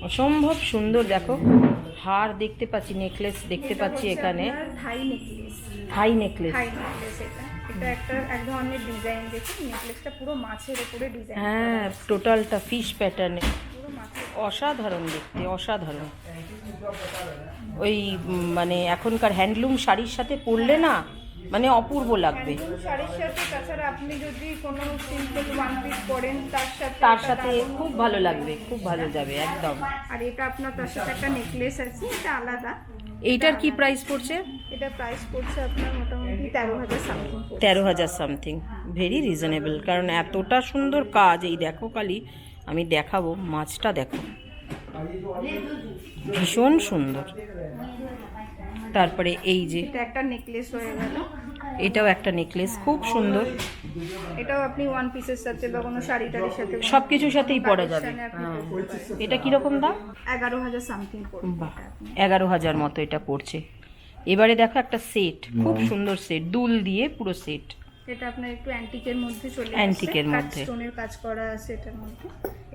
অসম্ভব সুন্দর। দেখো হার দেখতে পাচ্ছি, নেকলেস দেখতে পাচ্ছি এখানে। থাই নেকলেস। থাই নেকলেস, থাই নেকলেস এটা একটা এক ধরনের ডিজাইন। দেখুন নেকলেসটা পুরো মাছের উপরে ডিজাইন। হ্যাঁ, টোটালটা ফিশ প্যাটার্নে। পুরো মাছের। অসাধারণ দেখতে, অসাধারণ। ওই মানে এখনকার হ্যান্ডলুম শাড়ির সাথে পরলে না মানে অপূর্ব লাগবে। হ্যান্ডলুম শাড়ির সাথে তাছাড়া আপনি যদি কোনো সিম্পল ওয়ান পিস পরেন তার সাথে খুব ভালো লাগবে, খুব ভালো যাবে একদম। আর এটা আপনার তার সাথে একটা নেকলেস আছে, এটা আলাদা। এইটার কি প্রাইস পড়ছে? এটা প্রাইস পড়ছে আপনার মোটামুটি 13,000 সামথিং। 13,000 something, very reasonable. কারণ এতটা সুন্দর কাজ। এই দেখো কালি, আমি দেখাবো মাছটা, দেখো ভীষণ সুন্দর। তারপরে এই যে এটা একটা নেকলেস হয়ে গেল। এটাও একটা নেকলেস, খুব সুন্দর। এটাও আপনি ওয়ান পিসের সাথে বা কোনো শাড়ি টাড়ির সাথে সব কিছুর সাথেই পরা যাবে। এটা কিরকম দাম? 11,000 সামথিং পড়বে। বাহ, 11,000 মতো এটা পড়ছে। এবারে দেখো একটা সেট, খুব সুন্দর সেট, দুল দিয়ে পুরো সেট। এটা আপনার একটু অ্যান্টিকের মধ্যে চলে আসছে, অ্যান্টিকের মধ্যে স্টোনের কাজ করা আছে এটার মধ্যে।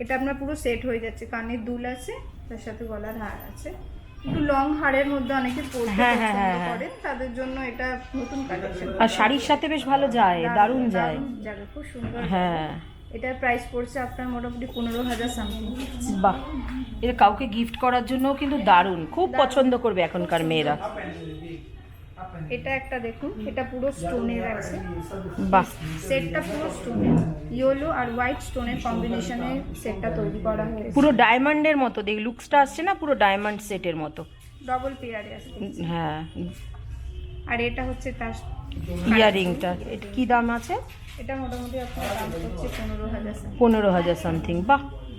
এটা আপনার পুরো সেট হয়ে যাচ্ছে, কানের দুল আছে, তার সাথে গলার হার আছে। একটু লং হারের মধ্যে অনেকে পরতে পছন্দ করেন, তাদের জন্য এটা নতুন কালেকশন। আর শাড়ির সাথে বেশ ভালো যায়, দারুণ যায়, যাবে, খুব সুন্দর। হ্যাঁ। এটার প্রাইস পড়ছে আপনার মোটামুটি 15,000 সামথিং। বাহ, এটা কাউকে গিফট করার জন্য কিন্তু দারুণ, খুব পছন্দ করবে এখনকার মেয়েরা। এটা একটা দেখুন, এটা পুরো স্টোনের আছে। বাহ, সেটটা পুরো স্টোনের, ইয়েলো আর হোয়াইট স্টোনের কম্বিনেশনে সেটটা তৈরি করা হয়েছে। পুরো ডায়মন্ডের মতো দেখ, লুকসটা আসছে না পুরো ডায়মন্ড সেটের মতো। ডবল পেয়ারে আসছে। হ্যাঁ। আর এটা হচ্ছে তার ইয়ারিংটা, এটা কি দাম আছে? এটা মোটামুটি আপনার দাম হচ্ছে 15,000। 15,000 সামথিং। বাহ,